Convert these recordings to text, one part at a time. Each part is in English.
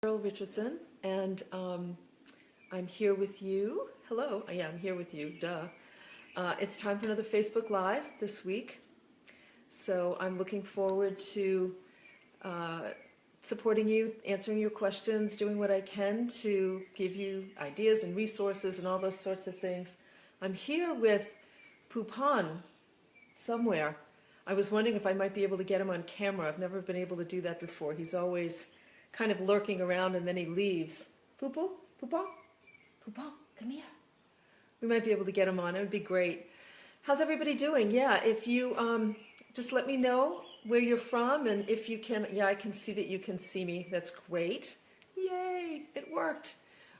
Cheryl Richardson, and I'm here with you. Hello, yeah, I'm here with you, duh. It's time for another Facebook Live this week, so I'm looking forward to supporting you, answering your questions, doing what I can to give you ideas and resources and all those sorts of things. I'm here with Pupan somewhere. I was wondering if I might be able to get him on camera. I've never been able to do that before. He's always kind of lurking around and then he leaves. Pupu? Pupa? Pupa, come here. We might be able to get him on. It would be great. How's everybody doing? Yeah, if you just let me know where you're from, and if you can, yeah, I can see that you can see me. That's great. Yay, it worked.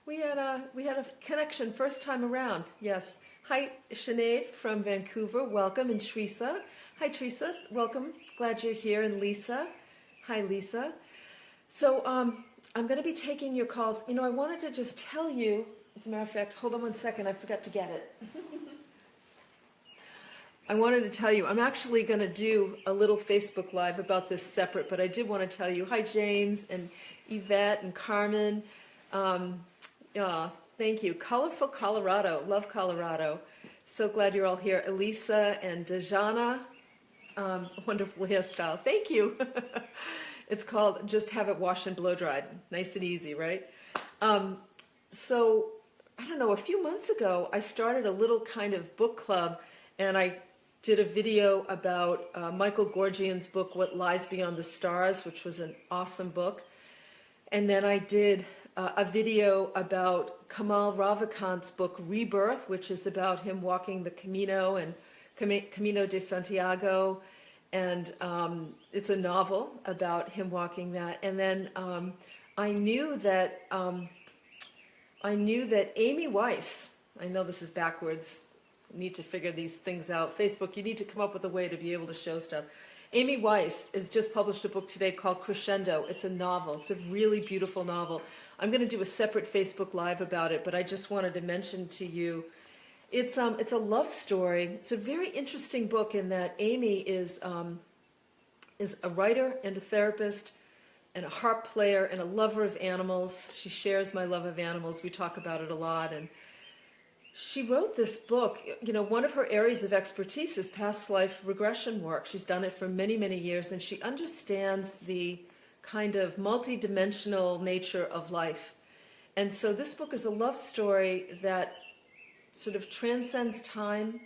We had a connection first time around. Yes. Hi, Sinead from Vancouver. Welcome. And Teresa. Hi, Teresa. Welcome. Glad you're here. And Lisa. Hi, Lisa. So I'm going to be taking your calls. You know, I wanted to just tell you, as a matter of fact, hold on one second. I forgot to get it. I wanted to tell you, I'm actually going to do a little Facebook Live about this separate, but I did want to tell you, hi, James and Yvette and Carmen. Thank you. Colorful Colorado. Love Colorado. So glad you're all here. Elisa and Dejana. Wonderful hairstyle. Thank you. It's called Just Have It Washed and Blow Dried. Nice and easy, right? So, I don't know, a few months ago, I started a little kind of book club, and I did a video about Michael Gorgian's book, What Lies Beyond the Stars, which was an awesome book. And then I did a video about Kamal Ravikant's book, Rebirth, which is about him walking the Camino and Camino de Santiago. And it's a novel about him walking that. And then I knew that Amy Weiss, I know this is backwards, need to figure these things out. Facebook, you need to come up with a way to be able to show stuff. Amy Weiss has just published a book today called Crescendo. It's a novel. It's a really beautiful novel. I'm going to do a separate Facebook Live about it, but I just wanted to mention to you, it's a love story. It's a very interesting book in that Amy is a writer and a therapist and a harp player and a lover of animals. She shares my love of animals. We talk about it a lot. And she wrote this book. You know, one of her areas of expertise is past life regression work. She's done it for many, many years, and she understands the kind of multidimensional nature of life. And so this book is a love story that sort of transcends time,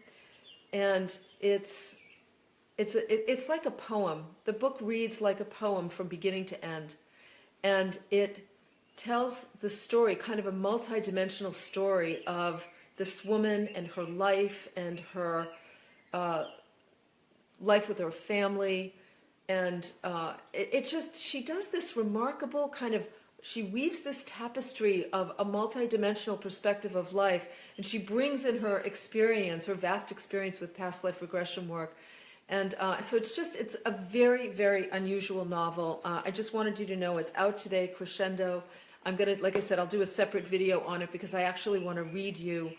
and it's like a poem. The book reads like a poem from beginning to end, and it tells the story, kind of a multidimensional story of this woman and her life and her life with her family. And she does this remarkable kind of, she weaves this tapestry of a multidimensional perspective of life, and she brings in her experience, her vast experience with past life regression work. And so it's a very, very unusual novel. I just wanted you to know it's out today, Crescendo. I'm going to, like I said, I'll do a separate video on it because I actually want to read you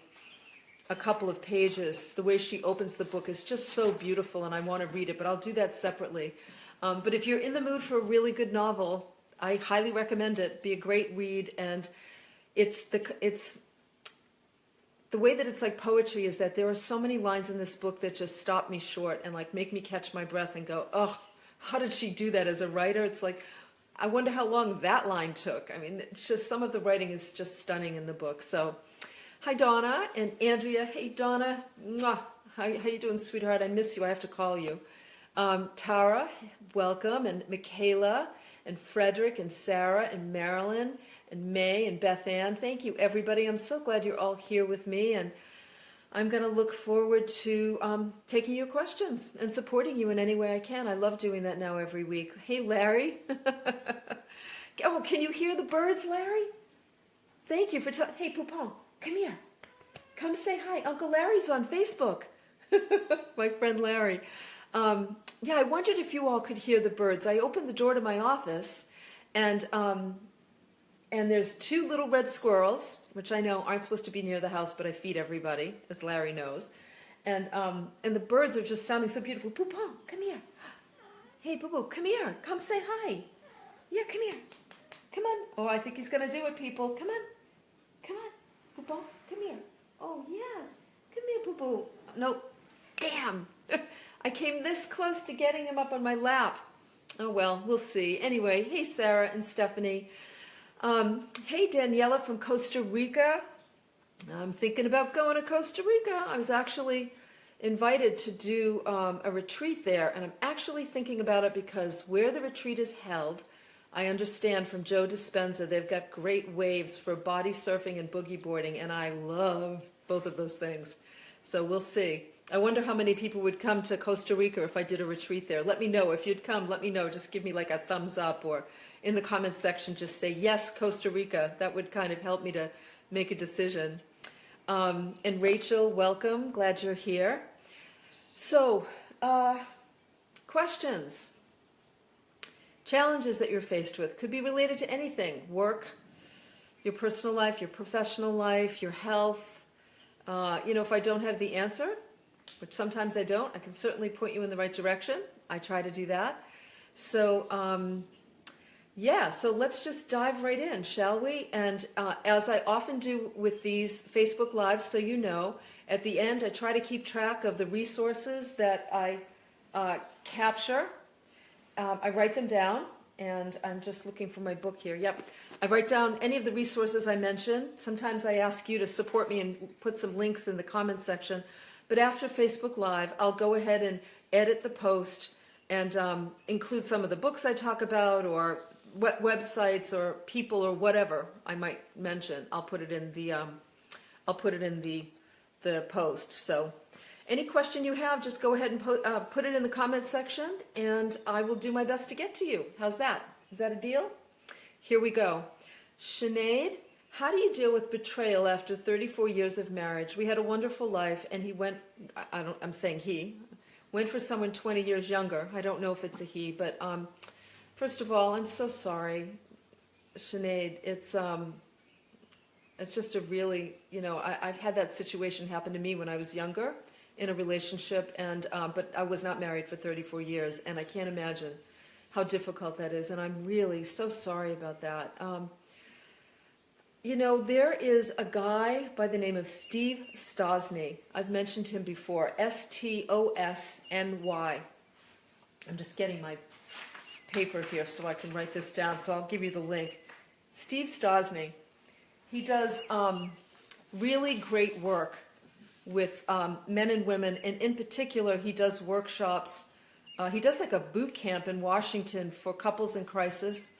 a couple of pages. The way she opens the book is just so beautiful, and I want to read it, but I'll do that separately. But if you're in the mood for a really good novel, I highly recommend it. Be a great read, and it's the way that it's like poetry is that there are so many lines in this book that just stop me short and like make me catch my breath and go, oh, how did she do that as a writer? It's like, I wonder how long that line took. I mean, it's just, some of the writing is just stunning in the book. So, hi Donna and Andrea. Hey Donna, mwah. How you doing, sweetheart? I miss you. I have to call you. Tara, welcome, and Michaela, and Frederick, and Sarah, and Marilyn, and May, and Beth Ann. Thank you, everybody. I'm so glad you're all here with me, and I'm going to look forward to taking your questions and supporting you in any way I can. I love doing that now every week. Hey, Larry. Oh, can you hear the birds, Larry? Thank you for hey, Poupon, come here. Come say hi. Uncle Larry's on Facebook. My friend Larry. Yeah, I wondered if you all could hear the birds. I opened the door to my office, and there's two little red squirrels, which I know aren't supposed to be near the house, but I feed everybody, as Larry knows. And the birds are just sounding so beautiful. Poupon, come here. Hey, Boo Boo, come here. Come say hi. Yeah, come here. Come on. Oh, I think he's going to do it, people. Come on. Come on. Poo-poo, come here. Oh, yeah. Come here, Poo-poo. Nope. Damn. I came this close to getting him up on my lap. Oh, well, we'll see. Anyway, hey, Sarah and Stephanie. Hey, Daniela from Costa Rica. I'm thinking about going to Costa Rica. I was actually invited to do a retreat there, and I'm actually thinking about it because where the retreat is held, I understand from Joe Dispenza, they've got great waves for body surfing and boogie boarding, and I love both of those things. So we'll see. I wonder how many people would come to Costa Rica if I did a retreat there. Let me know. If you'd come, let me know. Just give me like a thumbs up, or in the comments section, just say, yes, Costa Rica. That would kind of help me to make a decision. And Rachel, welcome. Glad you're here. So, questions. Challenges that you're faced with could be related to anything. Work, your personal life, your professional life, your health. If I don't have the answer, which sometimes I don't, I can certainly point you in the right direction. I try to do that. So, so let's just dive right in, shall we? And as I often do with these Facebook Lives, so you know, at the end I try to keep track of the resources that I capture. I write them down, and I'm just looking for my book here. Yep. I write down any of the resources I mention. Sometimes I ask you to support me and put some links in the comments section. But after Facebook Live, I'll go ahead and edit the post and include some of the books I talk about, or what websites or people or whatever I might mention. I'll put it in the post. So any question you have, just go ahead and put it in the comments section, and I will do my best to get to you. How's that? Is that a deal? Here we go. Sinead, how do you deal with betrayal after 34 years of marriage? We had a wonderful life, and he went, I'm saying he, went for someone 20 years younger. I don't know if it's a he, but first of all, I'm so sorry, Sinead. It's just a really, I've had that situation happen to me when I was younger in a relationship, and but I was not married for 34 years, and I can't imagine how difficult that is, and I'm really so sorry about that. There is a guy by the name of Steve Stosny. I've mentioned him before, Stosny. I'm just getting my paper here so I can write this down, so I'll give you the link. Steve Stosny. He does really great work with men and women, and in particular, he does workshops. He does like a boot camp in Washington for couples in crisis,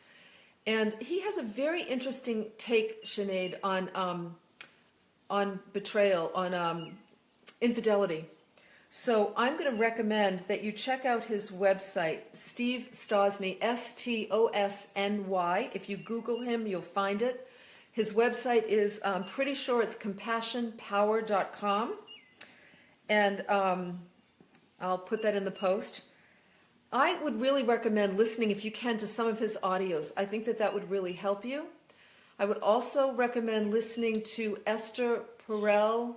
and he has a very interesting take, Sinead, on betrayal, on infidelity. So I'm going to recommend that you check out his website, Steve Stosny, Stosny. If you Google him, you'll find it. His website is, I'm pretty sure it's compassionpower.com, and I'll put that in the post. I would really recommend listening, if you can, to some of his audios. I think that would really help you. I would also recommend listening to Esther Perel's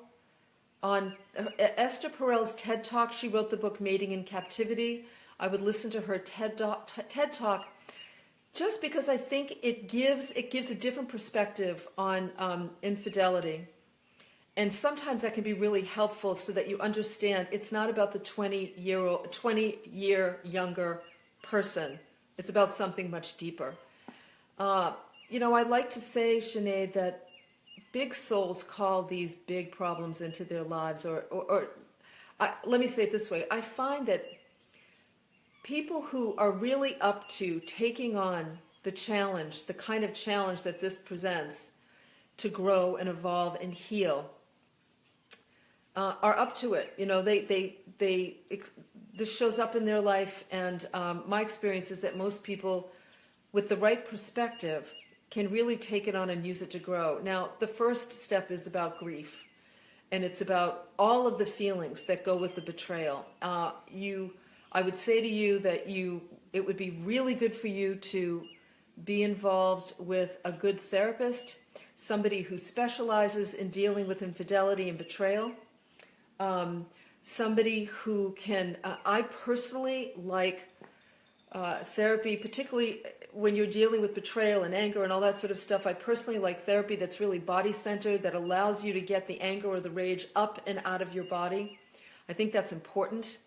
TED Talk. She wrote the book Mating in Captivity. I would listen to her TED Talk just because I think it gives a different perspective on infidelity. And sometimes that can be really helpful so that you understand it's not about the 20-year younger person. It's about something much deeper. I like to say, Sinead, that big souls call these big problems into their lives, or let me say it this way. I find that people who are really up to taking on the challenge, the kind of challenge that this presents to grow and evolve and heal, are up to it. This shows up in their life, and my experience is that most people with the right perspective can really take it on and use it to grow. Now, the first step is about grief, and it's about all of the feelings that go with the betrayal. I would say to you that it would be really good for you to be involved with a good therapist, somebody who specializes in dealing with infidelity and betrayal, somebody who can, I personally like Therapy, particularly when you're dealing with betrayal and anger and all that sort of stuff. I personally like therapy that's really body-centered, that allows you to get the anger or the rage up and out of your body. I think that's important.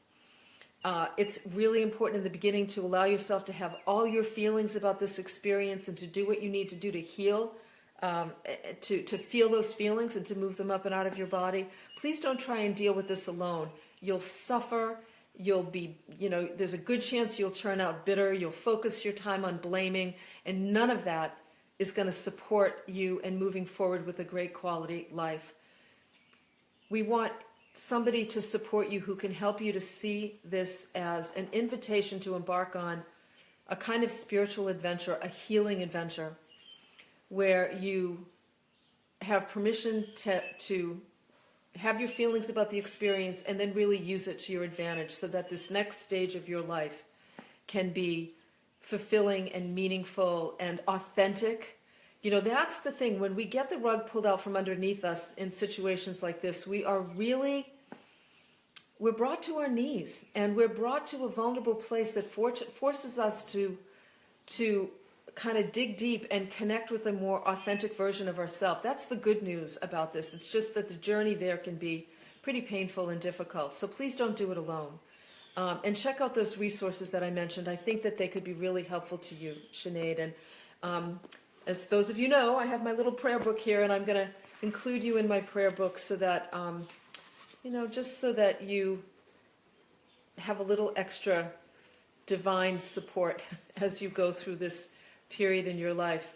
It's really important in the beginning to allow yourself to have all your feelings about this experience and to do what you need to do to heal, to feel those feelings and to move them up and out of your body. Please don't try and deal with this alone. You'll suffer. You'll be, there's a good chance you'll turn out bitter. You'll focus your time on blaming, and none of that is going to support you in moving forward with a great quality life. We want somebody to support you who can help you to see this as an invitation to embark on a kind of spiritual adventure, a healing adventure, where you have permission to have your feelings about the experience and then really use it to your advantage so that this next stage of your life can be fulfilling and meaningful and authentic. That's the thing. When we get the rug pulled out from underneath us in situations like this, we're brought to our knees, and we're brought to a vulnerable place that forces us to kind of dig deep and connect with a more authentic version of ourselves. That's the good news about this. It's just that the journey there can be pretty painful and difficult. So please don't do it alone. And check out those resources that I mentioned. I think that they could be really helpful to you, Sinead. And as those of you know, I have my little prayer book here, and I'm going to include you in my prayer book so that, just so that you have a little extra divine support as you go through this period in your life.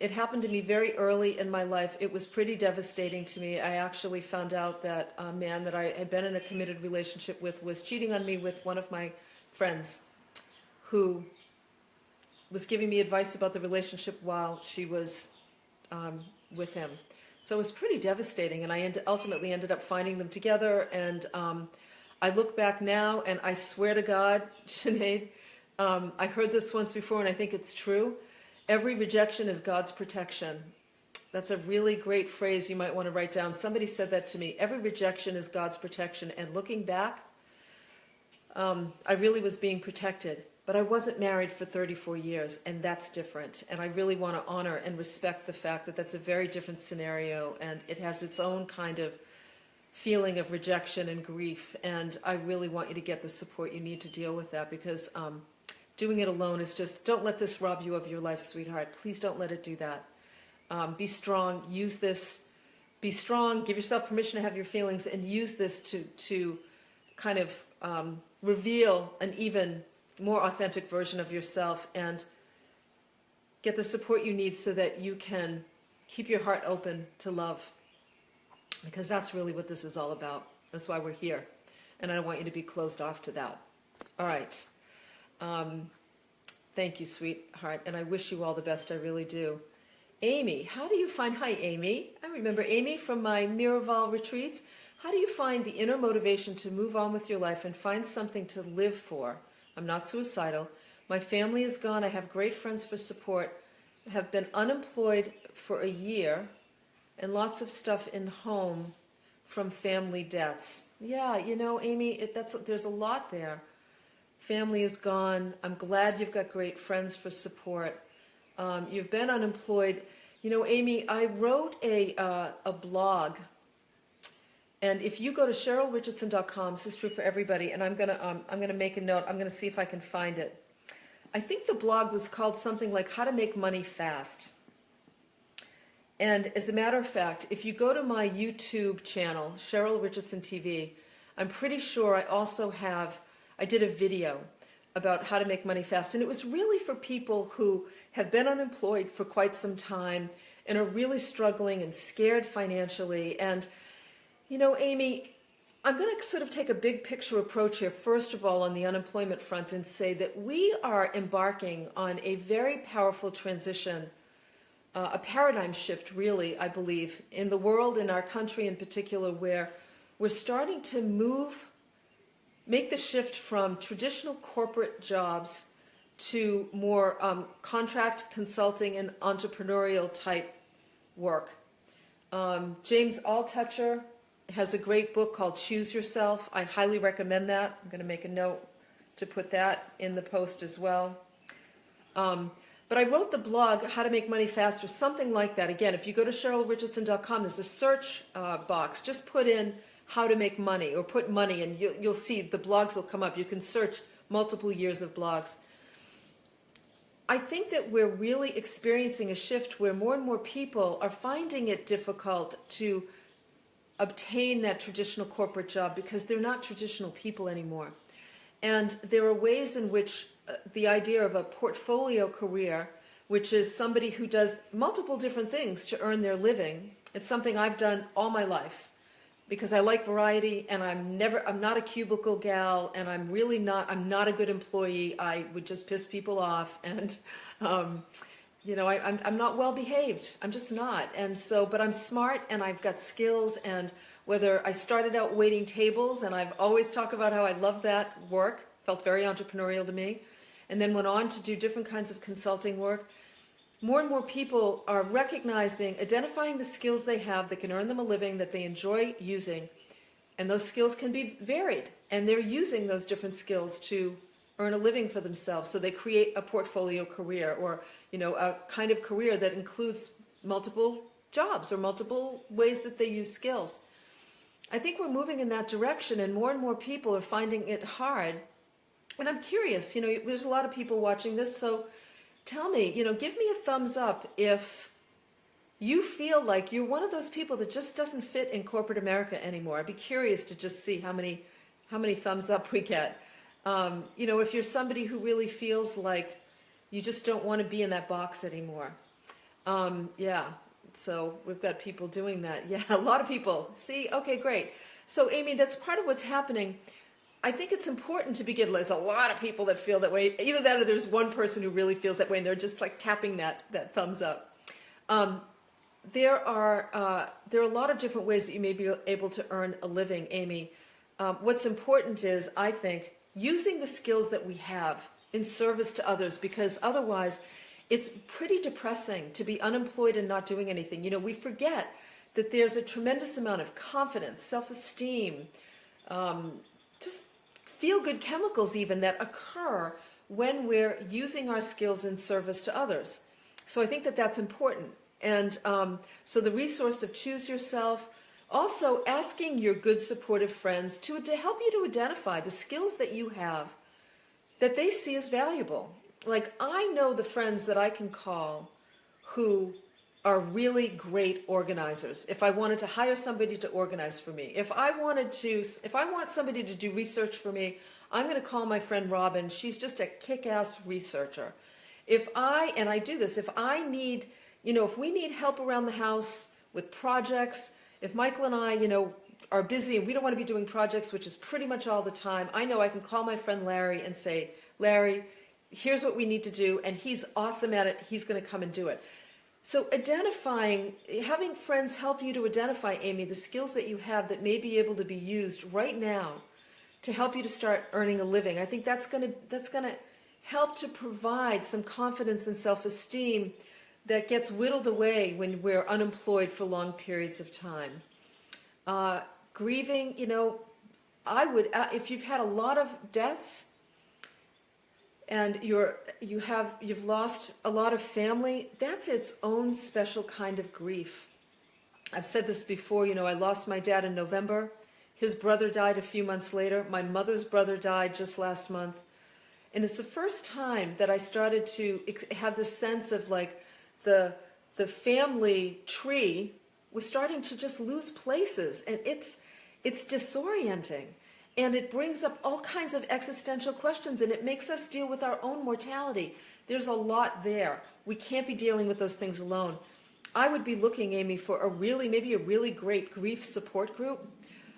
It happened to me very early in my life. It was pretty devastating to me. I actually found out that a man that I had been in a committed relationship with was cheating on me with one of my friends, who was giving me advice about the relationship while she was with him. So it was pretty devastating, and I ultimately ended up finding them together. And I look back now, and I swear to God, Sinead, I heard this once before, and I think it's true. Every rejection is God's protection. That's a really great phrase you might want to write down. Somebody said that to me. Every rejection is God's protection. And looking back, I really was being protected. But I wasn't married for 34 years, and that's different. And I really want to honor and respect the fact that that's a very different scenario, and it has its own kind of feeling of rejection and grief. And I really want you to get the support you need to deal with that, because doing it alone is just, don't let this rob you of your life, sweetheart. Please don't let it do that. Be strong. Use this. Be strong. Give yourself permission to have your feelings, and use this to kind of reveal an even more authentic version of yourself, and get the support you need so that you can keep your heart open to love, because that's really what this is all about. That's why we're here, and I don't want you to be closed off to that. All right. Thank you, sweetheart, and I wish you all the best. I really do. Amy, how do you find... Hi, Amy. I remember Amy from my Miraval retreats. How do you find the inner motivation to move on with your life and find something to live for? I'm not suicidal. My family is gone. I have great friends for support. I have been unemployed for a year, and lots of stuff in home from family deaths. Yeah, Amy, there's a lot there. Family is gone. I'm glad you've got great friends for support. You've been unemployed. Amy, I wrote a blog. And if you go to CherylRichardson.com, this is true for everybody, and I'm gonna make a note. I'm gonna see if I can find it. I think the blog was called something like "How to Make Money Fast." And as a matter of fact, if you go to my YouTube channel, Cheryl Richardson TV, I'm pretty sure I did a video about how to make money fast, and it was really for people who have been unemployed for quite some time and are really struggling and scared financially. And Amy, I'm going to sort of take a big picture approach here, first of all, on the unemployment front, and say that we are embarking on a very powerful transition, a paradigm shift, really, I believe, in the world, in our country in particular, where we're starting to make the shift from traditional corporate jobs to more contract consulting and entrepreneurial type work. James Altucher has a great book called Choose Yourself. I highly recommend that. I'm going to make a note to put that in the post as well. But I wrote the blog, How to Make Money Faster, something like that. Again, if you go to CherylRichardson.com, there's a search box. Just put in how to make money, or put money, and you'll see the blogs will come up. You can search multiple years of blogs. I think that we're really experiencing a shift where more and more people are finding it difficult to obtain that traditional corporate job because they're not traditional people anymore. And there are ways in which the idea of a portfolio career, which is somebody who does multiple different things to earn their living, it's something I've done all my life because I like variety, and I'm not a cubicle gal, and I'm not a good employee. I would just piss people off, and I'm not well behaved. I'm just not. And so, but I'm smart, and I've got skills, and whether I started out waiting tables, and I've always talked about how I love that work, felt very entrepreneurial to me, and then went on to do different kinds of consulting work. More and more people are recognizing, identifying the skills they have that can earn them a living that they enjoy using, and those skills can be varied, and they're using those different skills to earn a living for themselves. So they create a portfolio career, or a kind of career that includes multiple jobs or multiple ways that they use skills. I think we're moving in that direction, and more people are finding it hard. And I'm curious, there's a lot of people watching this, so tell me, give me a thumbs up if you feel like you're one of those people that just doesn't fit in corporate America anymore. I'd be curious to just see how many thumbs up we get. If you're somebody who really feels like you just don't want to be in that box anymore. Yeah, so we've got people doing that. Yeah, a lot of people. See, okay, great. So Amy, that's part of what's happening. I think it's important to begin. There's a lot of people that feel that way. Either that, or there's one person who really feels that way, and they're just like tapping that thumbs up. There are a lot of different ways that you may be able to earn a living, Amy. What's important is, I think, using the skills that we have in service to others, because otherwise it's pretty depressing to be unemployed and not doing anything. We forget that there's a tremendous amount of confidence, self-esteem, just feel-good chemicals even that occur when we're using our skills in service to others. So I think that that's important. And so the resource of Choose Yourself, also asking your good supportive friends to help you to identify the skills that you have that they see as valuable. Like, I know the friends that I can call who are really great organizers. If I wanted to hire somebody to organize for me, if I want somebody to do research for me, I'm going to call my friend Robin. She's just a kick-ass researcher. If I need, if we need help around the house with projects, if Michael and I, are busy and we don't want to be doing projects, which is pretty much all the time, I know I can call my friend Larry and say, Larry, here's what we need to do, and he's awesome at it. He's going to come and do it. So having friends help you to identify, Amy, the skills that you have that may be able to be used right now to help you to start earning a living. I think that's going to help to provide some confidence and self-esteem that gets whittled away when we're unemployed for long periods of time. Grieving, if you've had a lot of deaths and you've lost a lot of family, that's its own special kind of grief. I've said this before, I lost my dad in November. His brother died a few months later. My mother's brother died just last month. And it's the first time that I started to have this sense of like the family tree was starting to just lose places. And it's disorienting. And it brings up all kinds of existential questions, and it makes us deal with our own mortality. There's a lot there. We can't be dealing with those things alone. I would be looking, Amy, for maybe a really great grief support group,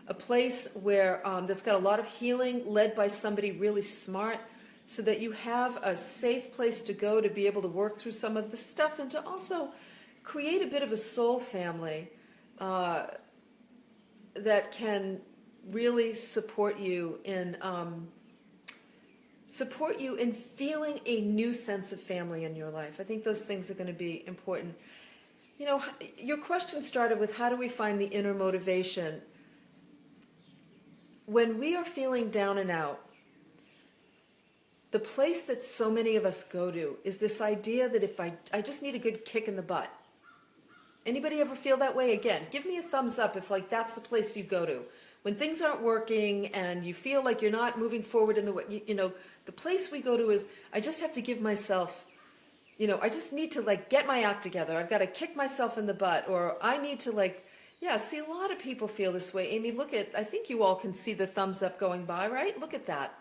a place where that's got a lot of healing, led by somebody really smart, so that you have a safe place to go to be able to work through some of the stuff, and to also create a bit of a soul family that can really support you in feeling a new sense of family in your life. I think those things are going to be important. Your question started with, how do we find the inner motivation? When we are feeling down and out, the place that so many of us go to is this idea that if I just need a good kick in the butt. Anybody ever feel that way? Again, give me a thumbs up if like that's the place you go to. When things aren't working and you feel like you're not moving forward in the way, the place we go to is, I just have to give myself, I just need to like get my act together. I've got to kick myself in the butt, or I need to like, yeah, see, a lot of people feel this way. Amy, I think you all can see the thumbs up going by, right? Look at that.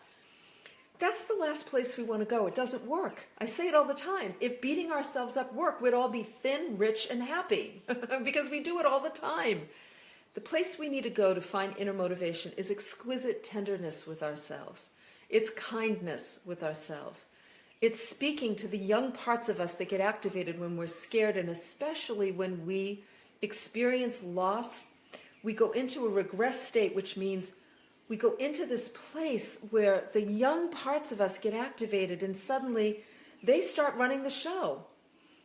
That's the last place we want to go. It doesn't work. I say it all the time. If beating ourselves up worked, we'd all be thin, rich, and happy because we do it all the time. The place we need to go to find inner motivation is exquisite tenderness with ourselves. It's kindness with ourselves. It's speaking to the young parts of us that get activated when we're scared, and especially when we experience loss. We go into a regress state, which means we go into this place where the young parts of us get activated, and suddenly they start running the show.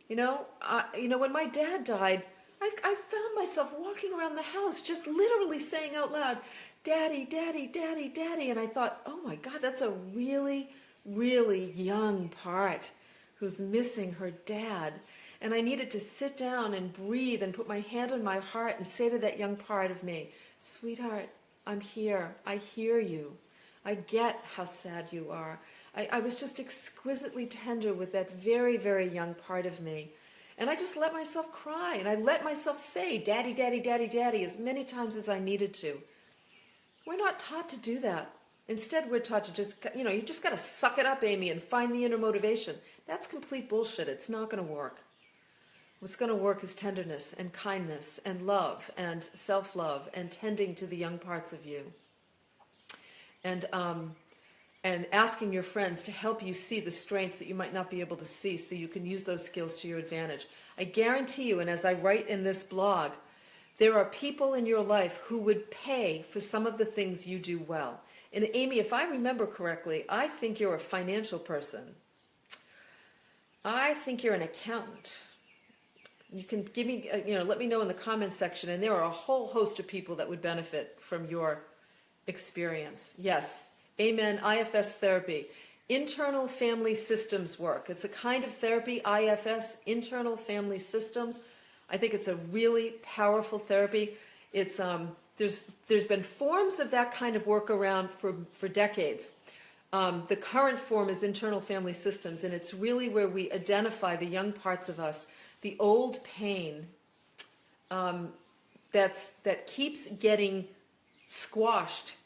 When my dad died, I found myself walking around the house just literally saying out loud, "Daddy, Daddy, Daddy, Daddy." And I thought, oh my God, that's a really, really young part who's missing her dad. And I needed to sit down and breathe and put my hand on my heart and say to that young part of me, "Sweetheart, I'm here. I hear you. I get how sad you are." I was just exquisitely tender with that very, very young part of me. And I just let myself cry, and I let myself say, "Daddy, Daddy, Daddy, Daddy," as many times as I needed to. We're not taught to do that. Instead, we're taught to just, you just got to suck it up, Amy, and find the inner motivation. That's complete bullshit. It's not going to work. What's going to work is tenderness and kindness and love and self-love and tending to the young parts of you. And asking your friends to help you see the strengths that you might not be able to see so you can use those skills to your advantage. I guarantee you, and as I write in this blog, there are people in your life who would pay for some of the things you do well. And Amy, if I remember correctly, I think you're a financial person. I think you're an accountant. You can give me, let me know in the comments section, and there are a whole host of people that would benefit from your experience. Yes. Amen. IFS therapy. Internal family systems work. It's a kind of therapy, IFS, internal family systems. I think it's a really powerful therapy. It's there's been forms of that kind of work around for decades. The current form is internal family systems, and it's really where we identify the young parts of us, the old pain that keeps getting squashed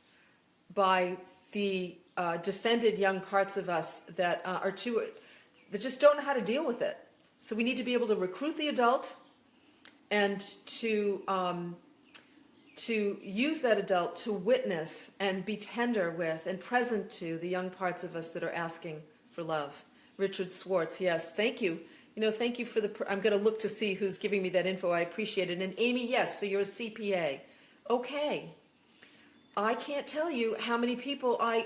by the defended young parts of us that that just don't know how to deal with it. So we need to be able to recruit the adult and to use that adult to witness and be tender with and present to the young parts of us that are asking for love. Richard Swartz, yes, thank you. Thank you for I'm going to look to see who's giving me that info. I appreciate it. And Amy, yes, so you're a CPA. Okay. I can't tell you how many people I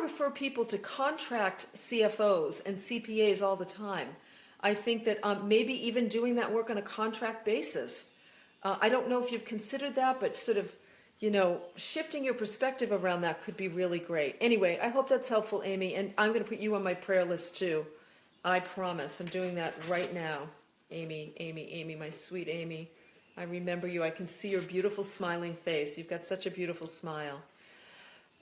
refer people to contract CFOs and CPAs all the time. I think that maybe even doing that work on a contract basis. I don't know if you've considered that, but sort of, shifting your perspective around that could be really great. Anyway, I hope that's helpful, Amy, and I'm going to put you on my prayer list too. I promise. I'm doing that right now. Amy, my sweet Amy. I remember you. I can see your beautiful smiling face. You've got such a beautiful smile.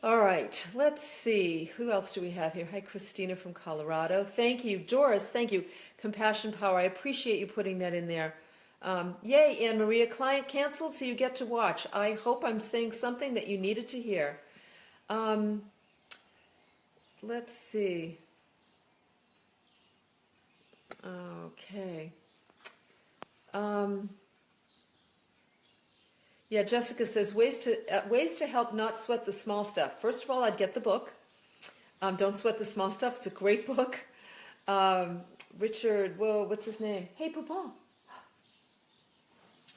All right, let's see. Who else do we have here? Hi, Christina from Colorado. Thank you. Doris, thank you. Compassion Power. I appreciate you putting that in there. Yay, Anne Maria. Client canceled, so you get to watch. I hope I'm saying something that you needed to hear. Let's see. Okay. Yeah, Jessica says, ways to help not sweat the small stuff. First of all, I'd get the book. Don't Sweat the Small Stuff. It's a great book. Richard, what's his name? Hey, Papa.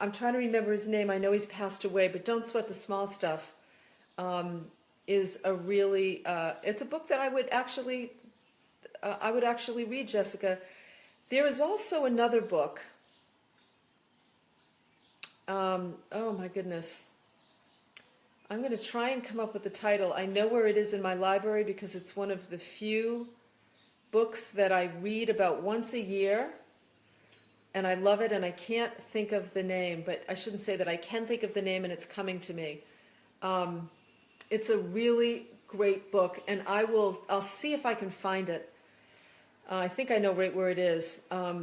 I'm trying to remember his name. I know he's passed away, but Don't Sweat the Small Stuff is a really, it's a book that I would actually read, Jessica. There is also another book. Oh my goodness. I'm going to try and come up with the title. I know where it is in my library because it's one of the few books that I read about once a year, and I love it, and I can't think of the name, but I shouldn't say that. I can think of the name, and it's coming to me. It's a really great book, and I'll see if I can find it. I think I know right where it is. I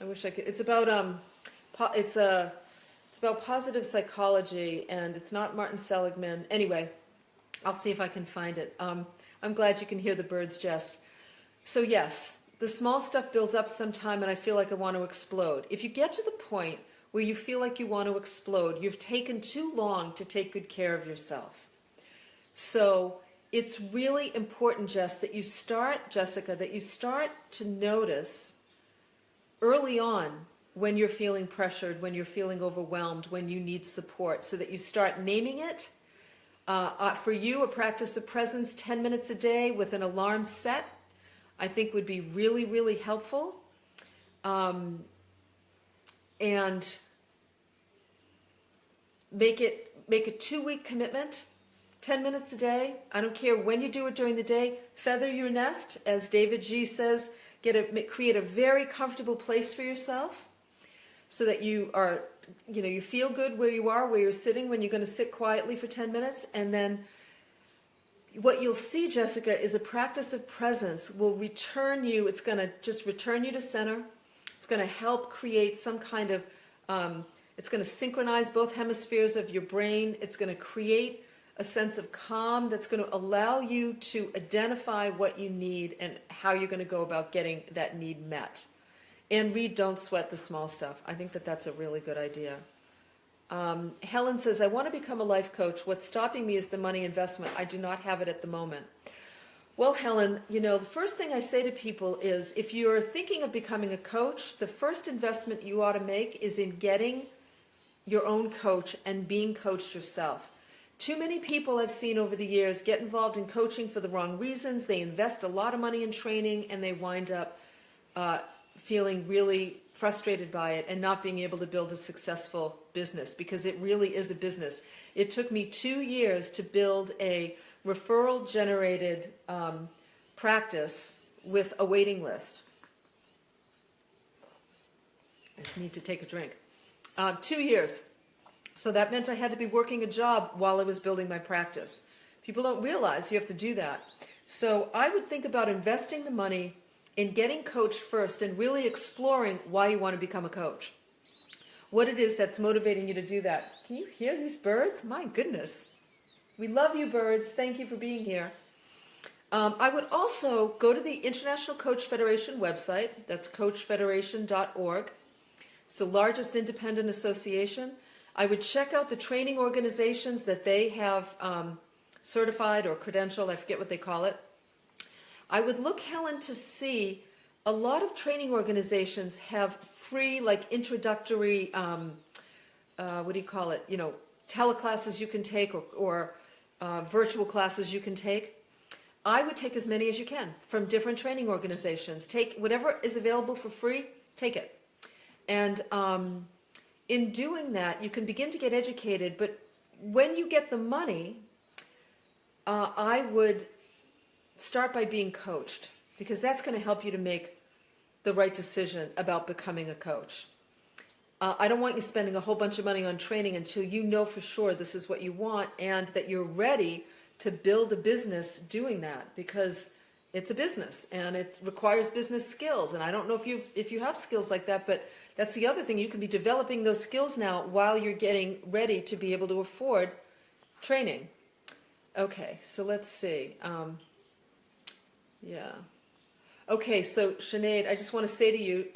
wish I could. It's about it's about positive psychology, and it's not Martin Seligman. Anyway, I'll see if I can find it. I'm glad you can hear the birds, Jess. So yes, the small stuff builds up sometime, and I feel like I want to explode. If you get to the point where you feel like you want to explode, you've taken too long to take good care of yourself. So it's really important, Jessica, that you start to notice early on when you're feeling pressured, when you're feeling overwhelmed, when you need support, so that you start naming it. For you, a practice of presence 10 minutes a day with an alarm set, I think would be really, really helpful. And make it a 2-week commitment, 10 minutes a day. I don't care when you do it during the day. Feather your nest, as David G says. Create a very comfortable place for yourself, so that you are, you feel good where you are, where you're sitting when you're going to sit quietly for 10 minutes. And then what you'll see, Jessica, is a practice of presence will return you. It's going to just return you to center. It's going to help create some kind of, it's going to synchronize both hemispheres of your brain. It's going to create a sense of calm that's going to allow you to identify what you need and how you're going to go about getting that need met. And read Don't Sweat the Small Stuff. I think that's a really good idea. Helen says, I want to become a life coach. What's stopping me is the money investment. I do not have it at the moment. Well, Helen, the first thing I say to people is, if you're thinking of becoming a coach, the first investment you ought to make is in getting your own coach and being coached yourself. Too many people I've seen over the years get involved in coaching for the wrong reasons. They invest a lot of money in training, and they wind up feeling really frustrated by it and not being able to build a successful business, because it really is a business. It took me 2 years to build a referral-generated practice with a waiting list. I just need to take a drink. 2 years. So that meant I had to be working a job while I was building my practice. People don't realize you have to do that. So I would think about investing the money in getting coached first and really exploring why you want to become a coach. What it is that's motivating you to do that. Can you hear these birds? My goodness. We love you, birds. Thank you for being here. I would also go to the International Coach Federation website. That's coachfederation.org. It's the largest independent association. I would check out the training organizations that they have certified or credentialed. I forget what they call it. I would look, Helen, to see a lot of training organizations have free, like introductory, teleclasses you can take or virtual classes you can take. I would take as many as you can from different training organizations. Take whatever is available for free, take it. And in doing that, you can begin to get educated. But when you get the money, I would start by being coached, because that's going to help you to make the right decision about becoming a coach. I don't want you spending a whole bunch of money on training until you know for sure this is what you want and that you're ready to build a business doing that, because it's a business and it requires business skills. And I don't know if you have skills like that, but that's the other thing. You can be developing those skills now while you're getting ready to be able to afford training. Okay, so let's see. Yeah. Okay, so Sinead, I just want to say to you,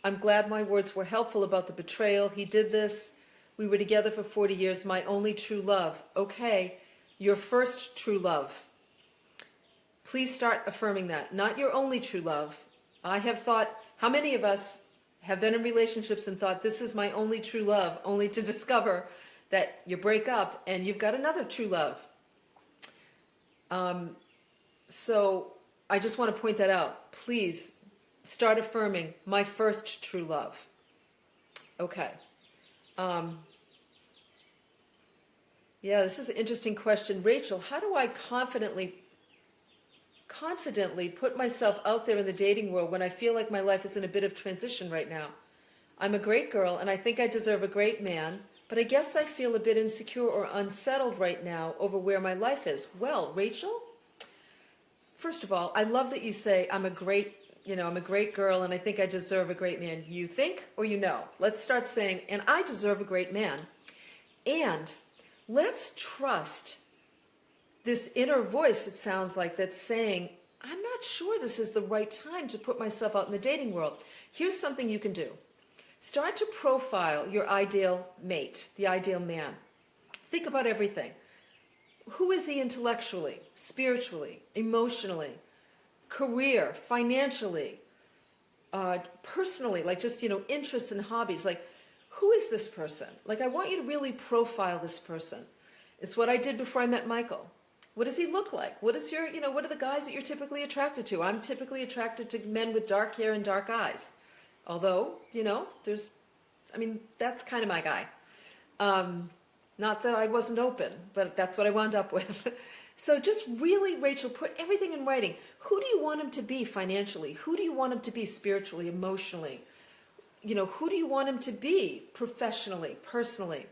I'm glad my words were helpful about the betrayal. He did this. We were together for 40 years. My only true love. Okay, your first true love. Please start affirming that. Not your only true love. I have thought, how many of us have been in relationships and thought, this is my only true love, only to discover that you break up and you've got another true love. So I just want to point that out. Please start affirming my first true love. Okay. Yeah, this is an interesting question. Rachel, how do I confidently put myself out there in the dating world when I feel like my life is in a bit of transition right now? I'm a great girl and I think I deserve a great man, but I guess I feel a bit insecure or unsettled right now over where my life is. Well, Rachel, first of all, I love that you say I'm a great girl and I think I deserve a great man. You think or you know? Let's start saying, and I deserve a great man. And let's trust this inner voice, it sounds like, that's saying, I'm not sure this is the right time to put myself out in the dating world. Here's something you can do. Start to profile your ideal mate, the ideal man. Think about everything. Who is he intellectually, spiritually, emotionally, career, financially, personally, like just, interests and hobbies. Like, who is this person? Like, I want you to really profile this person. It's what I did before I met Michael. What does he look like? What is your, what are the guys that you're typically attracted to? I'm typically attracted to men with dark hair and dark eyes. Although, that's kind of my guy. Not that I wasn't open, but that's what I wound up with. So just really, Rachel, put everything in writing. Who do you want him to be financially? Who do you want him to be spiritually, emotionally? Who do you want him to be professionally, personally?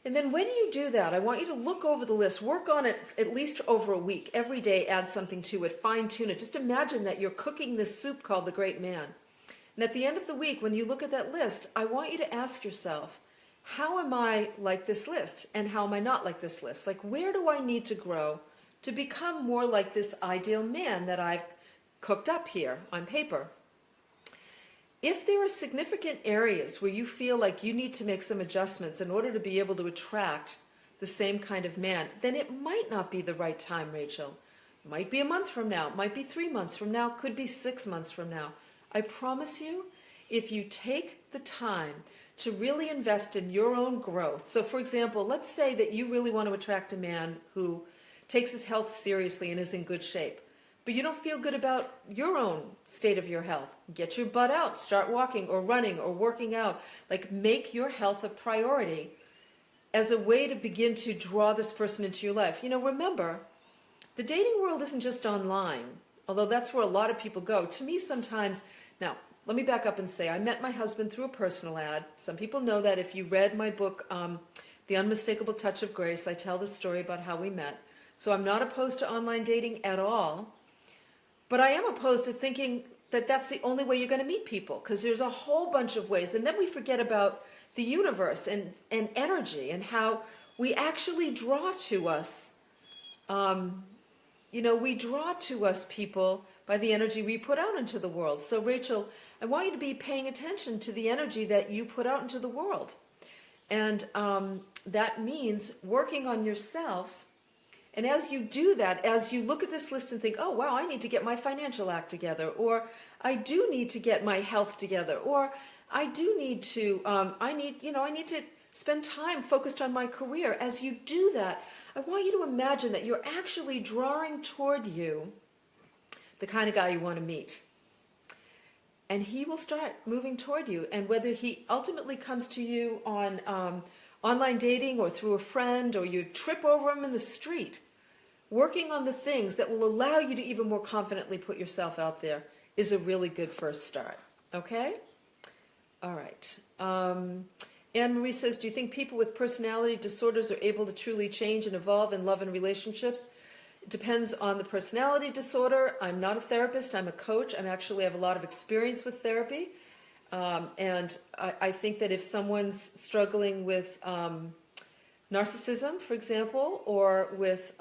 And then when you do that, I want you to look over the list, work on it at least over a week. Every day, add something to it, fine tune it. Just imagine that you're cooking this soup called the Great Man. And at the end of the week, when you look at that list, I want you to ask yourself, how am I like this list? And how am I not like this list? Like, where do I need to grow to become more like this ideal man that I've cooked up here on paper? If there are significant areas where you feel like you need to make some adjustments in order to be able to attract the same kind of man, then it might not be the right time, Rachel. It might be a month from now, it might be 3 months from now, could be 6 months from now. I promise you, if you take the time to really invest in your own growth. So for example, let's say that you really want to attract a man who takes his health seriously and is in good shape, but you don't feel good about your own state of your health. Get your butt out, start walking or running or working out. Like, make your health a priority as a way to begin to draw this person into your life. Remember, the dating world isn't just online, although that's where a lot of people go. To me, sometimes, now, let me back up and say, I met my husband through a personal ad. Some people know that. If you read my book, The Unmistakable Touch of Grace, I tell the story about how we met. So I'm not opposed to online dating at all, but I am opposed to thinking that that's the only way you're going to meet people, because there's a whole bunch of ways. And then we forget about the universe and energy and how we actually draw to us. We draw to us people by the energy we put out into the world. So Rachel, I want you to be paying attention to the energy that you put out into the world. And that means working on yourself. And as you do that, as you look at this list and think, oh, wow, I need to get my financial act together, or I do need to get my health together, or I do need to, I need to spend time focused on my career. As you do that, I want you to imagine that you're actually drawing toward you the kind of guy you want to meet. And he will start moving toward you. And whether he ultimately comes to you on online dating or through a friend, or you trip over him in the street, working on the things that will allow you to even more confidently put yourself out there is a really good first start. Okay? All right. Anne-Marie says, do you think people with personality disorders are able to truly change and evolve in love and relationships? It depends on the personality disorder. I'm not a therapist. I'm a coach. I have a lot of experience with therapy. And I think that if someone's struggling with narcissism, for example, or with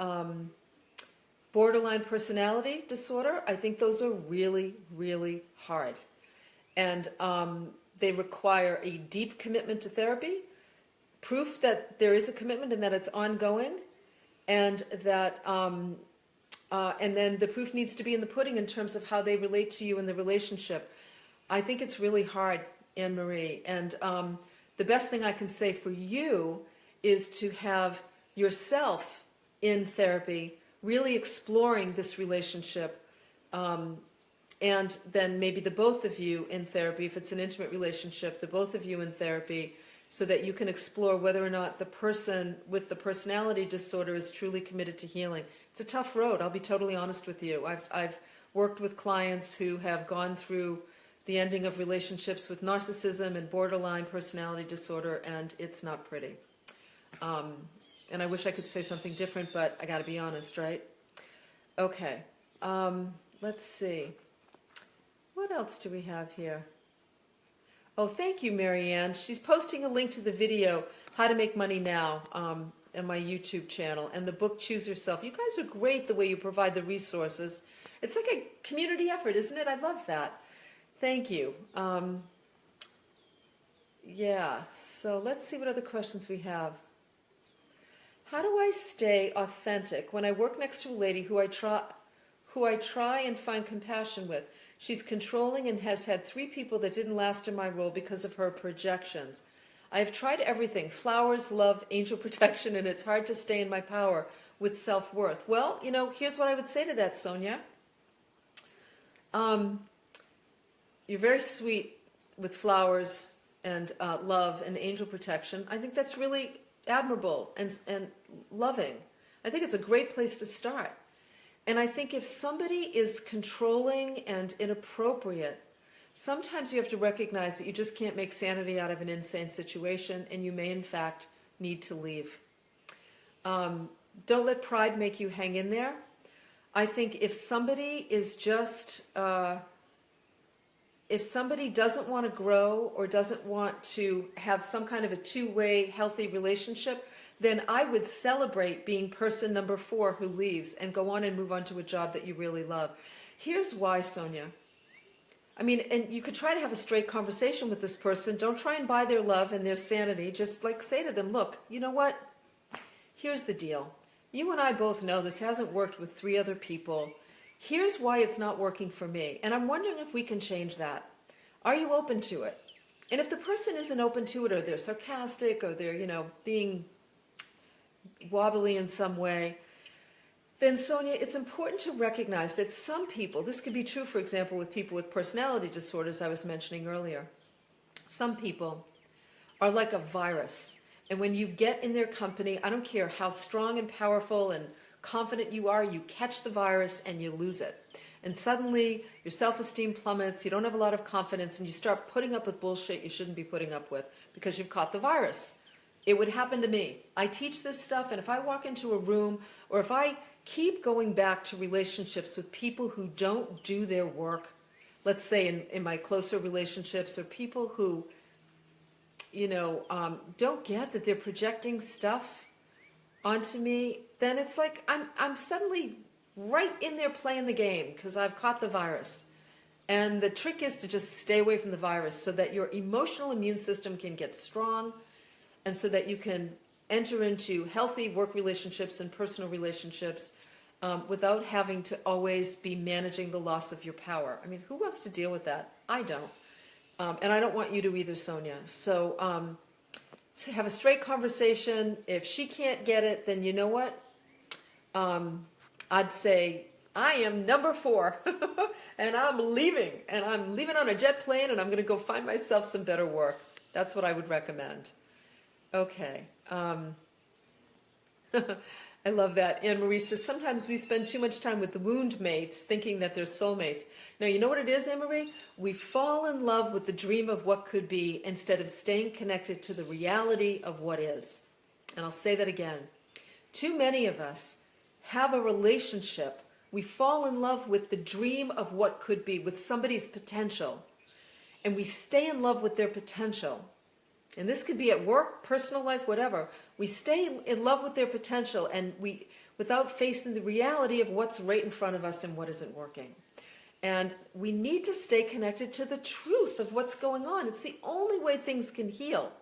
borderline personality disorder, I think those are really, really hard. And they require a deep commitment to therapy, proof that there is a commitment and that it's ongoing, and that and then the proof needs to be in the pudding in terms of how they relate to you in the relationship. I think it's really hard, Anne-Marie, and the best thing I can say for you is to have yourself in therapy, really exploring this relationship, and then maybe the both of you in therapy, if it's an intimate relationship, the both of you in therapy, so that you can explore whether or not the person with the personality disorder is truly committed to healing. It's a tough road. I'll be totally honest with you. I've worked with clients who have gone through the ending of relationships with narcissism and borderline personality disorder, and it's not pretty. And I wish I could say something different, but I got to be honest, right? Okay. Let's see. What else do we have here? Oh, thank you, Marianne. She's posting a link to the video, How to Make Money Now, on my YouTube channel, and the book, Choose Yourself. You guys are great the way you provide the resources. It's like a community effort, isn't it? I love that. Thank you. Yeah, so let's see what other questions we have. How do I stay authentic when I work next to a lady who I try and find compassion with? She's controlling and has had 3 people that didn't last in my role because of her projections. I have tried everything, flowers, love, angel protection, and it's hard to stay in my power with self-worth. Well, you know, here's what I would say to that, Sonia. You're very sweet with flowers and love and angel protection. I think that's really admirable and loving. I think it's a great place to start. And I think if somebody is controlling and inappropriate, sometimes you have to recognize that you just can't make sanity out of an insane situation, and you may in fact need to leave. Don't let pride make you hang in there. I think if somebody is just, if somebody doesn't want to grow or doesn't want to have some kind of a two-way healthy relationship, then I would celebrate being person number 4 who leaves and go on and move on to a job that you really love. Here's why, Sonia. I mean, and you could try to have a straight conversation with this person. Don't try and buy their love and their sanity. Just like say to them, look, you know what? Here's the deal. You and I both know this hasn't worked with 3 other people. Here's why it's not working for me. And I'm wondering if we can change that. Are you open to it? And if the person isn't open to it, or they're sarcastic, or they're, you know, being wobbly in some way, then Sonia, it's important to recognize that some people, this could be true, for example, with people with personality disorders I was mentioning earlier. Some people are like a virus. And when you get in their company, I don't care how strong and powerful and confident you are, you catch the virus and you lose it. And suddenly your self-esteem plummets, you don't have a lot of confidence, and you start putting up with bullshit you shouldn't be putting up with because you've caught the virus. It would happen to me. I teach this stuff, and if I walk into a room, or if I keep going back to relationships with people who don't do their work, let's say in my closer relationships, or people who, you know, don't get that they're projecting stuff onto me, then it's like I'm suddenly right in there playing the game because I've caught the virus. And the trick is to just stay away from the virus so that your emotional immune system can get strong, and so that you can enter into healthy work relationships and personal relationships without having to always be managing the loss of your power. I mean, who wants to deal with that? I don't. And I don't want you to either, Sonia. So to have a straight conversation. If she can't get it, then you know what? I'd say, I am number 4 and I'm leaving. And I'm leaving on a jet plane, and I'm going to go find myself some better work. That's what I would recommend. Okay. I love that. Anne-Marie says, sometimes we spend too much time with the wound mates thinking that they're soulmates. Now, you know what it is, Anne-Marie? We fall in love with the dream of what could be instead of staying connected to the reality of what is. And I'll say that again. Too many of us have a relationship. We fall in love with the dream of what could be, with somebody's potential. And we stay in love with their potential. And this could be at work, personal life, whatever. We stay in love with their potential, and we, without facing the reality of what's right in front of us and what isn't working. And we need to stay connected to the truth of what's going on. It's the only way things can heal.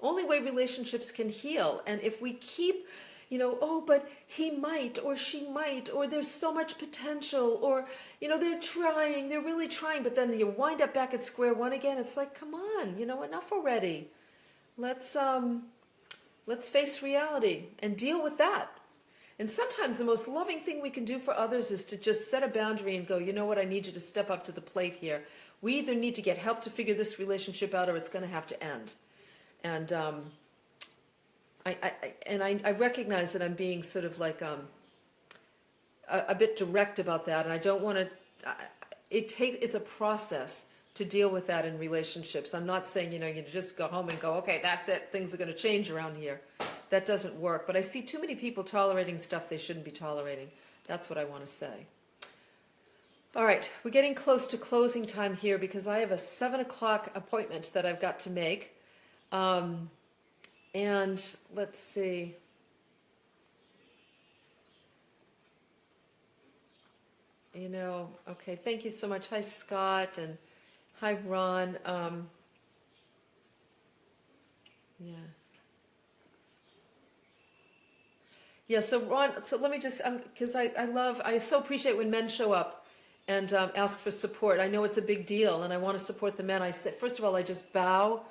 Only way relationships can heal. And if we keep, you know, oh, but he might, or she might, or there's so much potential, or, you know, they're trying, they're really trying, but then you wind up back at square one again. It's like, come on, you know, enough already. Let's face reality and deal with that. And sometimes the most loving thing we can do for others is to just set a boundary and go, you know what, I need you to step up to the plate here. We either need to get help to figure this relationship out, or it's going to have to end. And I recognize that I'm being sort of like a bit direct about that, and I don't want to. It's a process to deal with that in relationships. I'm not saying you just go home and go, okay, that's it. Things are going to change around here. That doesn't work. But I see too many people tolerating stuff they shouldn't be tolerating. That's what I want to say. All right, we're getting close to closing time here because I have a 7 o'clock appointment that I've got to make. And let's see. Okay, thank you so much. Hi, Scott, and hi, Ron. Yeah, so Ron, so let me just, because I so appreciate when men show up and ask for support. I know it's a big deal, and I want to support the men. I said, first of all, I just bow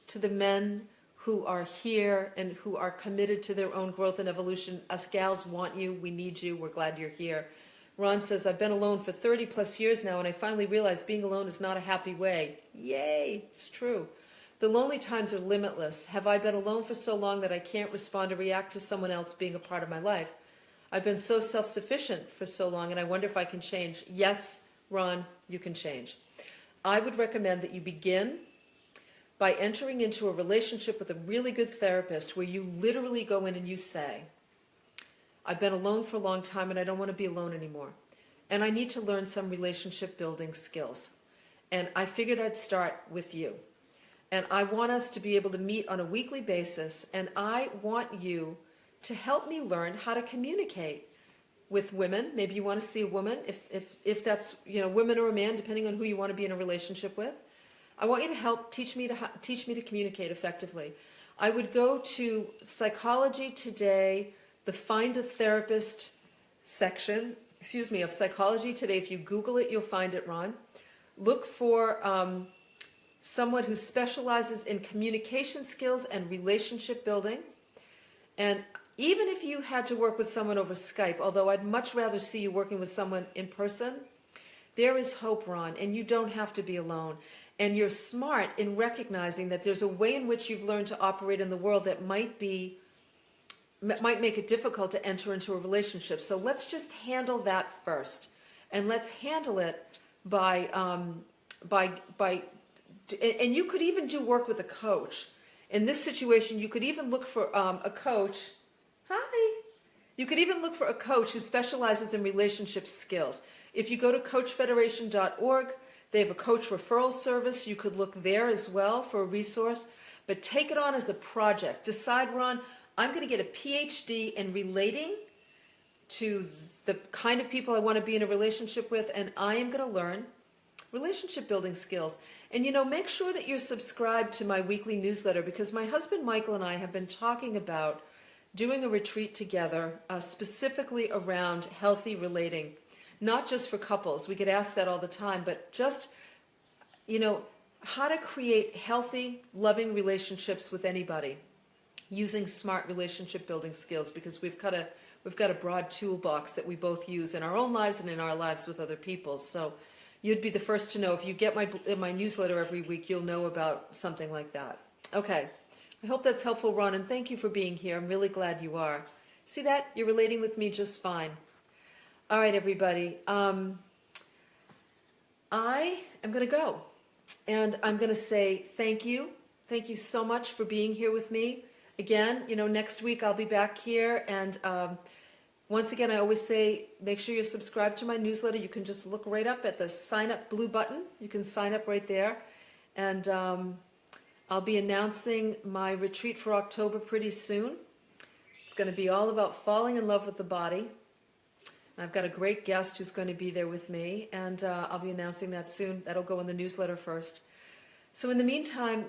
to the men who are here and who are committed to their own growth and evolution. Us gals want you. We need you. We're glad you're here. Ron says, I've been alone for 30 plus years now, and I finally realized being alone is not a happy way. Yay, it's true. The lonely times are limitless. Have I been alone for so long that I can't respond or react to someone else being a part of my life? I've been so self-sufficient for so long, and I wonder if I can change. Yes, Ron, you can change. I would recommend that you begin by entering into a relationship with a really good therapist where you literally go in and you say, I've been alone for a long time and I don't want to be alone anymore. And I need to learn some relationship building skills. And I figured I'd start with you. And I want us to be able to meet on a weekly basis. And I want you to help me learn how to communicate with women. Maybe you want to see a woman, if that's, women or a man, depending on who you want to be in a relationship with. I want you to help teach me to communicate effectively. I would go to Psychology Today, the Find a Therapist section, of Psychology Today. If you Google it, you'll find it, Ron. Look for someone who specializes in communication skills and relationship building. And even if you had to work with someone over Skype, although I'd much rather see you working with someone in person, there is hope, Ron, and you don't have to be alone. And you're smart in recognizing that there's a way in which you've learned to operate in the world that might make it difficult to enter into a relationship. So let's just handle that first. And let's handle it by and you could even do work with a coach. In this situation, you could even look for a coach. Hi. You could even look for a coach who specializes in relationship skills. If you go to coachfederation.org, they have a coach referral service. You could look there as well for a resource. But take it on as a project. Decide, Ron, I'm going to get a PhD in relating to the kind of people I want to be in a relationship with, and I am going to learn relationship building skills. And make sure that you're subscribed to my weekly newsletter, because my husband Michael and I have been talking about doing a retreat together specifically around healthy relating, not just for couples. We get asked that all the time, but just, how to create healthy, loving relationships with anybody using smart relationship building skills, because we've got a broad toolbox that we both use in our own lives and in our lives with other people. So you'd be the first to know. If you get my newsletter every week, you'll know about something like that. Okay. I hope that's helpful, Ron, and thank you for being here. I'm really glad you are. See that? You're relating with me just fine. All right, everybody. I am going to go, and I'm going to say thank you. Thank you so much for being here with me. Again, next week I'll be back here, and once again, I always say, make sure you're subscribed to my newsletter. You can just look right up at the sign up blue button. You can sign up right there. And I'll be announcing my retreat for October pretty soon. It's going to be all about falling in love with the body. I've got a great guest who's going to be there with me, and I'll be announcing that soon. That'll go in the newsletter first. So in the meantime,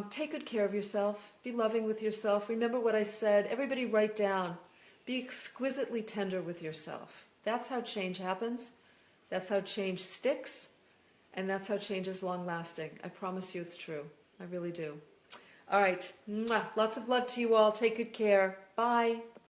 take good care of yourself. Be loving with yourself. Remember what I said. Everybody write down. Be exquisitely tender with yourself. That's how change happens. That's how change sticks. And that's how change is long-lasting. I promise you it's true. I really do. All right. Mwah. Lots of love to you all. Take good care. Bye.